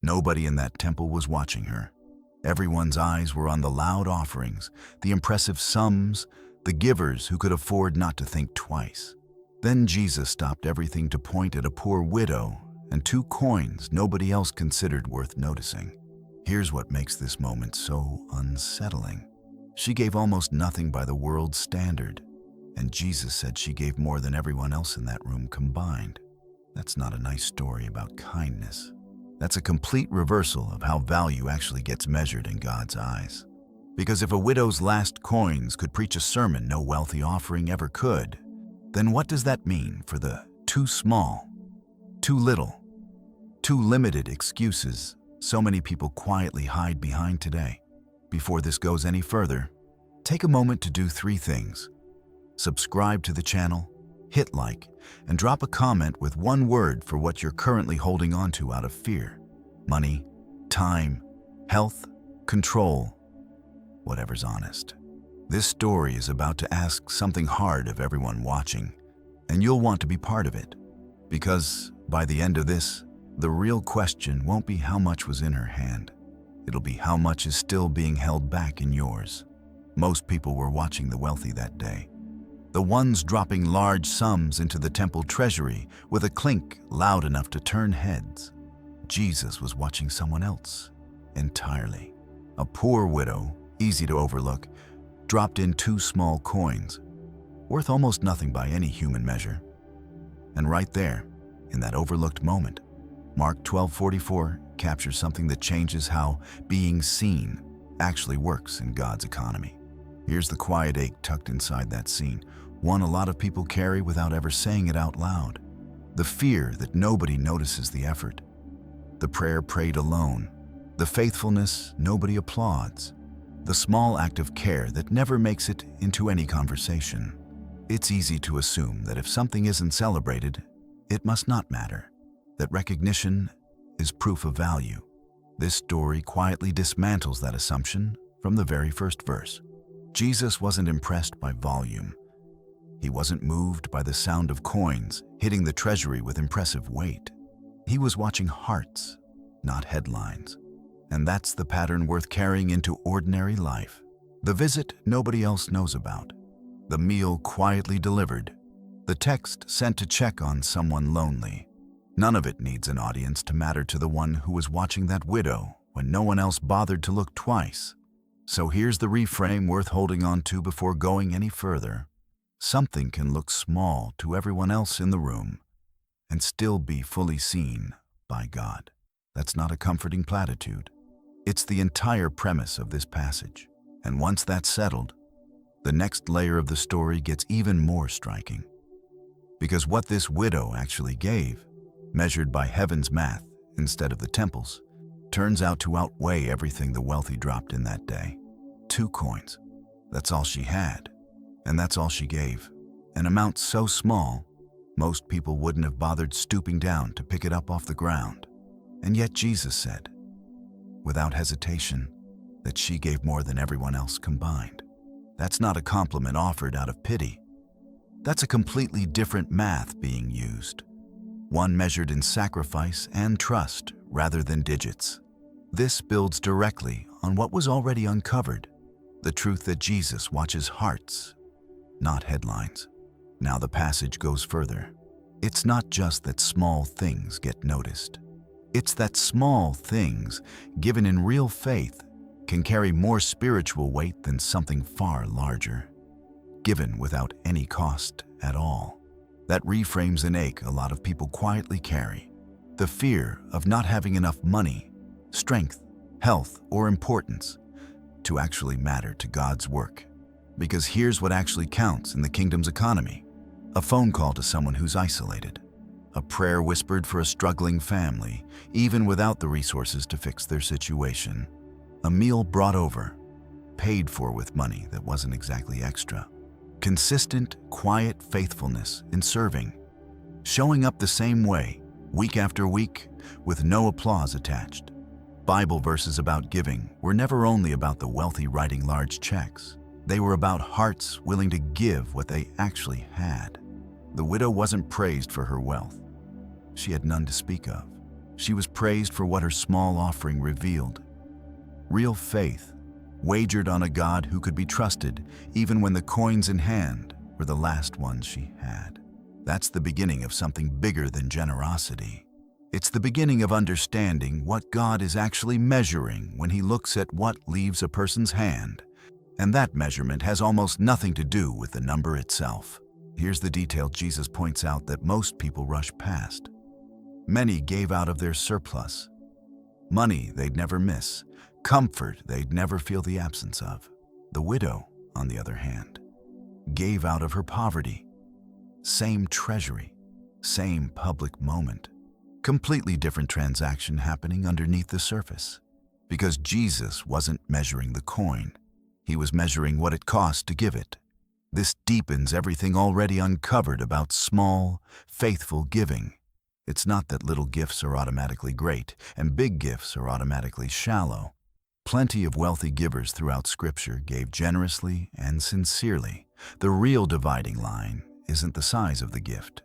Nobody in that temple was watching her. Everyone's eyes were on the loud offerings, the impressive sums, the givers who could afford not to think twice. Then Jesus stopped everything to point at a poor widow and 2 coins nobody else considered worth noticing. Here's what makes this moment so unsettling. She gave almost nothing by the world's standard, and Jesus said she gave more than everyone else in that room combined. That's not a nice story about kindness. That's a complete reversal of how value actually gets measured in God's eyes. Because if a widow's last coins could preach a sermon no wealthy offering ever could, then what does that mean for the too small, too little, too limited excuses so many people quietly hide behind today? Before this goes any further, take a moment to do 3 things. Subscribe to the channel, hit like, and drop a comment with 1 word for what you're currently holding on to out of fear. Money, time, health, control, whatever's honest. This story is about to ask something hard of everyone watching, and you'll want to be part of it. Because by the end of this, the real question won't be how much was in her hand. It'll be how much is still being held back in yours. Most people were watching the wealthy that day. The ones dropping large sums into the temple treasury with a clink loud enough to turn heads. Jesus was watching someone else entirely. A poor widow, easy to overlook, dropped in 2 small coins, worth almost nothing by any human measure. And right there, in that overlooked moment, Mark 12:44 captures something that changes how being seen actually works in God's economy. Here's the quiet ache tucked inside that scene, one a lot of people carry without ever saying it out loud. The fear that nobody notices the effort. The prayer prayed alone. The faithfulness nobody applauds. The small act of care that never makes it into any conversation. It's easy to assume that if something isn't celebrated, it must not matter. That recognition is proof of value. This story quietly dismantles that assumption from the very first verse. Jesus wasn't impressed by volume. He wasn't moved by the sound of coins hitting the treasury with impressive weight. He was watching hearts, not headlines. And that's the pattern worth carrying into ordinary life. The visit nobody else knows about. The meal quietly delivered. The text sent to check on someone lonely. None of it needs an audience to matter to the one who was watching that widow when no one else bothered to look twice. So here's the reframe worth holding on to before going any further. Something can look small to everyone else in the room and still be fully seen by God. That's not a comforting platitude. It's the entire premise of this passage. And once that's settled, the next layer of the story gets even more striking. Because what this widow actually gave, measured by heaven's math instead of the temple's, turns out to outweigh everything the wealthy dropped in that day. 2 coins. That's all she had. And that's all she gave. An amount so small, most people wouldn't have bothered stooping down to pick it up off the ground. And yet Jesus said, without hesitation, that she gave more than everyone else combined. That's not a compliment offered out of pity. That's a completely different math being used. One measured in sacrifice and trust rather than digits. This builds directly on what was already uncovered, the truth that Jesus watches hearts, not headlines. Now the passage goes further. It's not just that small things get noticed. It's that small things, given in real faith, can carry more spiritual weight than something far larger, given without any cost at all. That reframes an ache a lot of people quietly carry. The fear of not having enough money, strength, health, or importance to actually matter to God's work. Because here's what actually counts in the kingdom's economy. A phone call to someone who's isolated. A prayer whispered for a struggling family, even without the resources to fix their situation. A meal brought over, paid for with money that wasn't exactly extra. Consistent, quiet faithfulness in serving. Showing up the same way, week after week, with no applause attached. Bible verses about giving were never only about the wealthy writing large checks. They were about hearts willing to give what they actually had. The widow wasn't praised for her wealth. She had none to speak of. She was praised for what her small offering revealed. Real faith, wagered on a God who could be trusted even when the coins in hand were the last ones she had. That's the beginning of something bigger than generosity. It's the beginning of understanding what God is actually measuring when He looks at what leaves a person's hand. And that measurement has almost nothing to do with the number itself. Here's the detail Jesus points out that most people rush past. Many gave out of their surplus. Money they'd never miss, comfort they'd never feel the absence of. The widow, on the other hand, gave out of her poverty. Same treasury, same public moment. Completely different transaction happening underneath the surface. Because Jesus wasn't measuring the coin. He was measuring what it cost to give it. This deepens everything already uncovered about small, faithful giving. It's not that little gifts are automatically great and big gifts are automatically shallow. Plenty of wealthy givers throughout Scripture gave generously and sincerely. The real dividing line isn't the size of the gift.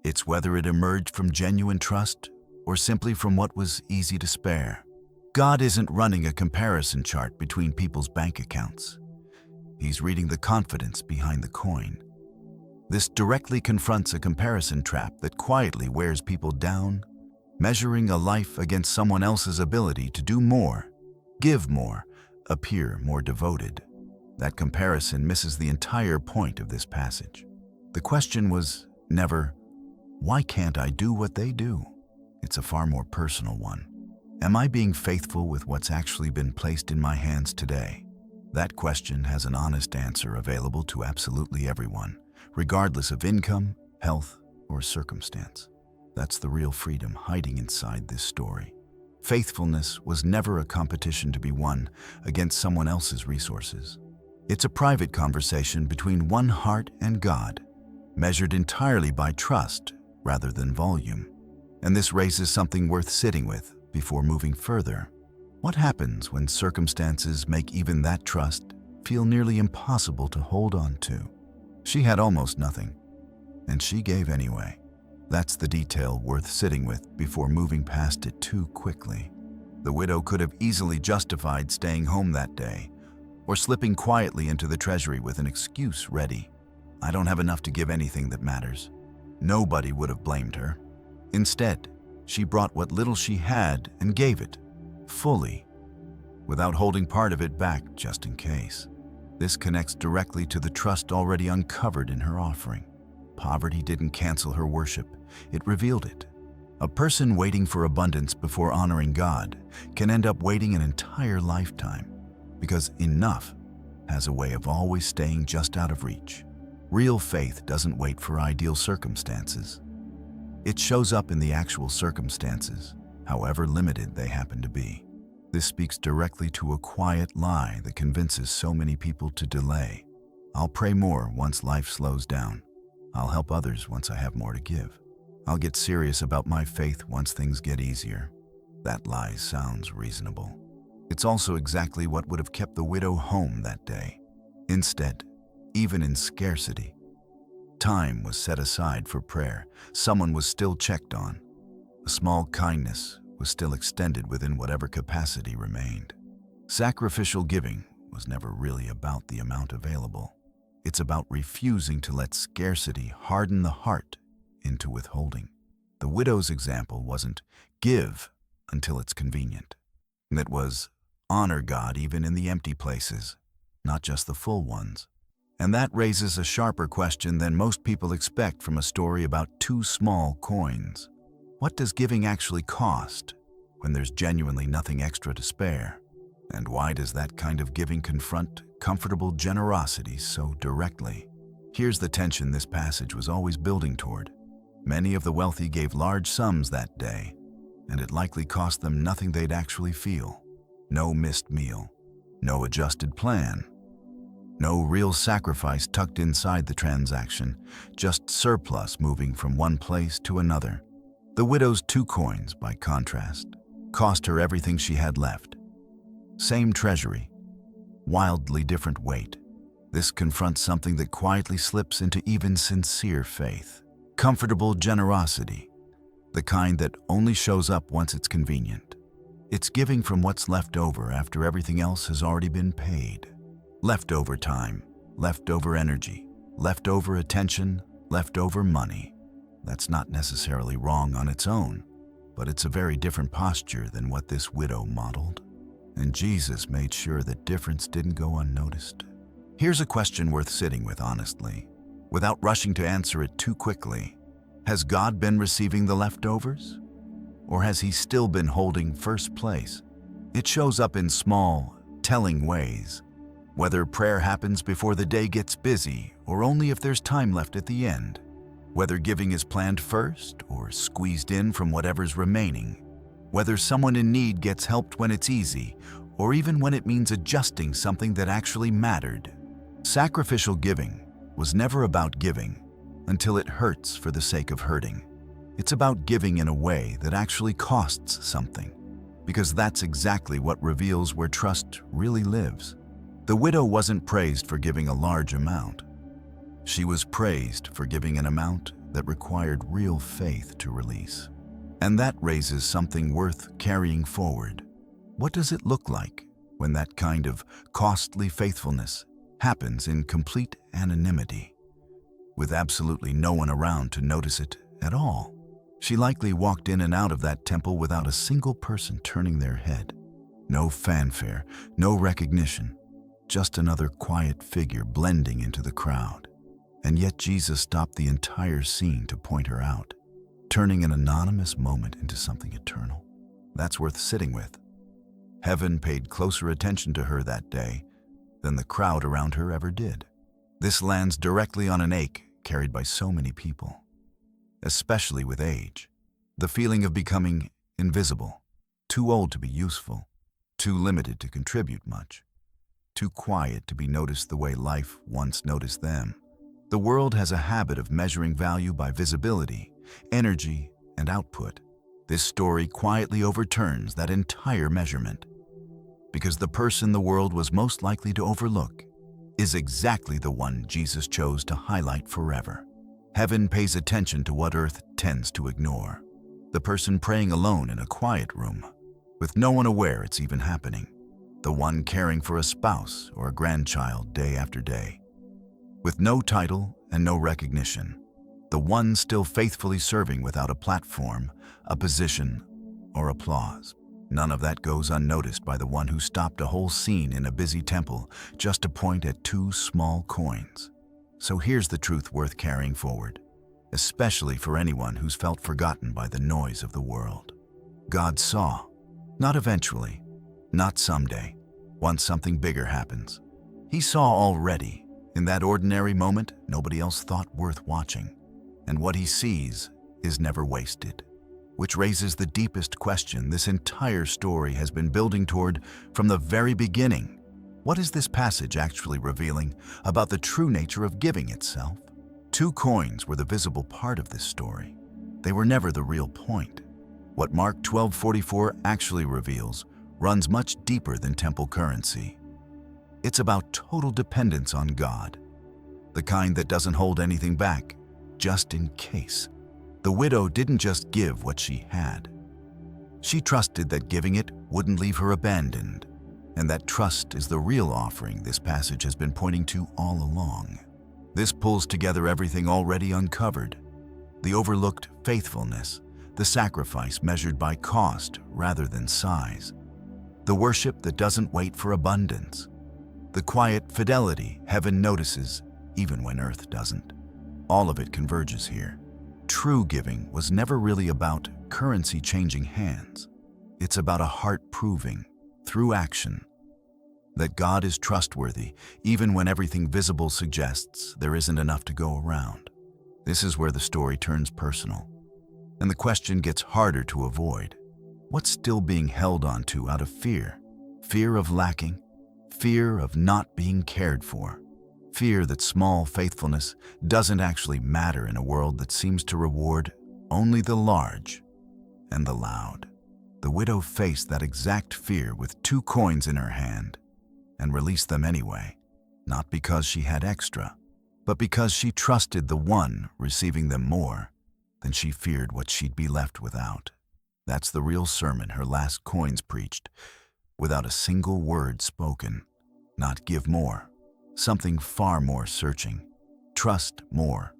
It's whether it emerged from genuine trust or simply from what was easy to spare. God isn't running a comparison chart between people's bank accounts. He's reading the confidence behind the coin. This directly confronts a comparison trap that quietly wears people down, measuring a life against someone else's ability to do more, give more, appear more devoted. That comparison misses the entire point of this passage. The question was never, why can't I do what they do? It's a far more personal one. Am I being faithful with what's actually been placed in my hands today? That question has an honest answer available to absolutely everyone, regardless of income, health, or circumstance. That's the real freedom hiding inside this story. Faithfulness was never a competition to be won against someone else's resources. It's a private conversation between one heart and God, measured entirely by trust rather than volume. And this raises something worth sitting with before moving further. What happens when circumstances make even that trust feel nearly impossible to hold on to? She had almost nothing, and she gave anyway. That's the detail worth sitting with before moving past it too quickly. The widow could have easily justified staying home that day, or slipping quietly into the treasury with an excuse ready. I don't have enough to give anything that matters. Nobody would have blamed her. Instead, she brought what little she had and gave it, fully, without holding part of it back just in case. This connects directly to the trust already uncovered in her offering. Poverty didn't cancel her worship, it revealed it. A person waiting for abundance before honoring God can end up waiting an entire lifetime, because enough has a way of always staying just out of reach. Real faith doesn't wait for ideal circumstances. It shows up in the actual circumstances, however limited they happen to be. This speaks directly to a quiet lie that convinces so many people to delay. I'll pray more once life slows down. I'll help others once I have more to give. I'll get serious about my faith once things get easier. That lie sounds reasonable. It's also exactly what would have kept the widow home that day. Instead, even in scarcity, time was set aside for prayer. Someone was still checked on. A small kindness was still extended within whatever capacity remained. Sacrificial giving was never really about the amount available. It's about refusing to let scarcity harden the heart into withholding. The widow's example wasn't give until it's convenient. It was honor God even in the empty places, not just the full ones. And that raises a sharper question than most people expect from a story about two small coins. What does giving actually cost when there's genuinely nothing extra to spare? And why does that kind of giving confront comfortable generosity so directly? Here's the tension this passage was always building toward. Many of the wealthy gave large sums that day, and it likely cost them nothing they'd actually feel. No missed meal, no adjusted plan, no real sacrifice tucked inside the transaction, just surplus moving from one place to another. The widow's 2 coins, by contrast, cost her everything she had left. Same treasury, wildly different weight. This confronts something that quietly slips into even sincere faith. Comfortable generosity. the kind that only shows up once it's convenient. It's giving from what's left over after everything else has already been paid. Leftover time, leftover energy, leftover attention, leftover money. That's not necessarily wrong on its own, but it's a very different posture than what this widow modeled. And Jesus made sure that difference didn't go unnoticed. Here's a question worth sitting with honestly, without rushing to answer it too quickly. Has God been receiving the leftovers? Or has He still been holding first place? It shows up in small, telling ways. Whether prayer happens before the day gets busy or only if there's time left at the end. Whether giving is planned first or squeezed in from whatever's remaining. Whether someone in need gets helped when it's easy or even when it means adjusting something that actually mattered. Sacrificial giving was never about giving until it hurts for the sake of hurting. It's about giving in a way that actually costs something, because that's exactly what reveals where trust really lives. The widow wasn't praised for giving a large amount. She was praised for giving an amount that required real faith to release. And that raises something worth carrying forward. What does it look like when that kind of costly faithfulness happens in complete anonymity, with absolutely no one around to notice it at all? She likely walked in and out of that temple without a single person turning their head. No fanfare, no recognition, just another quiet figure blending into the crowd. And yet Jesus stopped the entire scene to point her out, turning an anonymous moment into something eternal. That's worth sitting with. Heaven paid closer attention to her that day than the crowd around her ever did. This lands directly on an ache carried by so many people, especially with age. The feeling of becoming invisible, too old to be useful, too limited to contribute much, too quiet to be noticed the way life once noticed them. The world has a habit of measuring value by visibility, energy, and output. This story quietly overturns that entire measurement, because the person the world was most likely to overlook is exactly the one Jesus chose to highlight forever. Heaven pays attention to what earth tends to ignore. The person praying alone in a quiet room, with no one aware it's even happening. The one caring for a spouse or a grandchild day after day, with no title and no recognition. The one still faithfully serving without a platform, a position, or applause. None of that goes unnoticed by the one who stopped a whole scene in a busy temple just to point at 2 small coins. So here's the truth worth carrying forward, especially for anyone who's felt forgotten by the noise of the world. God saw, not eventually, not someday, once something bigger happens. He saw already, in that ordinary moment nobody else thought worth watching. And what He sees is never wasted. Which raises the deepest question this entire story has been building toward from the very beginning. What is this passage actually revealing about the true nature of giving itself? 2 coins were the visible part of this story. They were never the real point. What Mark 12:44 actually reveals runs much deeper than temple currency. It's about total dependence on God, the kind that doesn't hold anything back, just in case. The widow didn't just give what she had. She trusted that giving it wouldn't leave her abandoned, and that trust is the real offering this passage has been pointing to all along. This pulls together everything already uncovered: the overlooked faithfulness, the sacrifice measured by cost rather than size, the worship that doesn't wait for abundance, the quiet fidelity heaven notices even when earth doesn't. All of it converges here. True giving was never really about currency changing hands. It's about a heart proving, through action, that God is trustworthy even when everything visible suggests there isn't enough to go around. This is where the story turns personal, and the question gets harder to avoid. What's still being held on to out of fear? Fear of lacking, fear of not being cared for, fear that small faithfulness doesn't actually matter in a world that seems to reward only the large and the loud. The widow faced that exact fear with 2 coins in her hand and released them anyway, not because she had extra, but because she trusted the one receiving them more. then she feared what she'd be left without. That's the real sermon her last coins preached, without a single word spoken. Not give more, something far more searching. Trust more.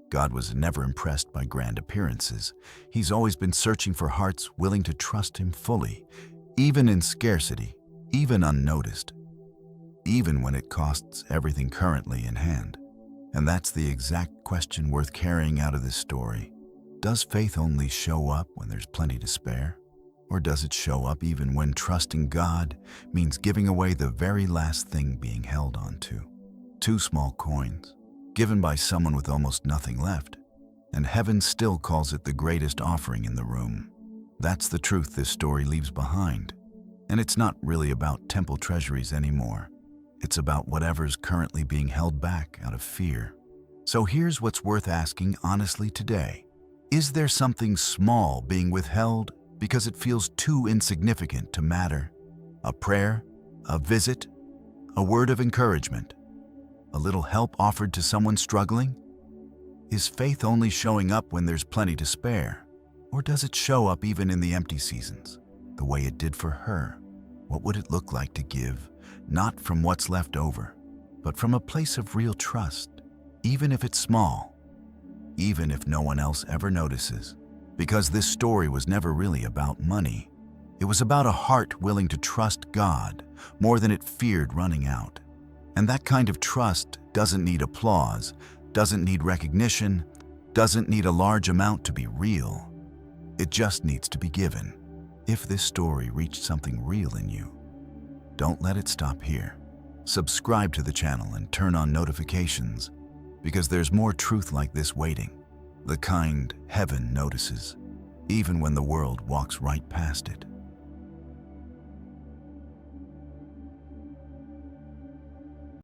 God was never impressed by grand appearances. He's always been searching for hearts willing to trust Him fully, even in scarcity, even unnoticed, even when it costs everything currently in hand. And that's the exact question worth carrying out of this story. Does faith only show up when there's plenty to spare? Or does it show up even when trusting God means giving away the very last thing being held on to? 2 small coins, given by someone with almost nothing left, and heaven still calls it the greatest offering in the room. That's the truth this story leaves behind. And it's not really about temple treasuries anymore. It's about whatever's currently being held back out of fear. So here's what's worth asking honestly today. Is there something small being withheld because it feels too insignificant to matter? A prayer, a visit, a word of encouragement, a little help offered to someone struggling? Is faith only showing up when there's plenty to spare? Or does it show up even in the empty seasons, the way it did for her? What would it look like to give, not from what's left over, but from a place of real trust, even if it's small, even if no one else ever notices? Because this story was never really about money. It was about a heart willing to trust God more than it feared running out. And that kind of trust doesn't need applause, doesn't need recognition, doesn't need a large amount to be real. It just needs to be given. If this story reached something real in you, don't let it stop here. Subscribe to the channel and turn on notifications, because there's more truth like this waiting. The kind heaven notices, even when the world walks right past it.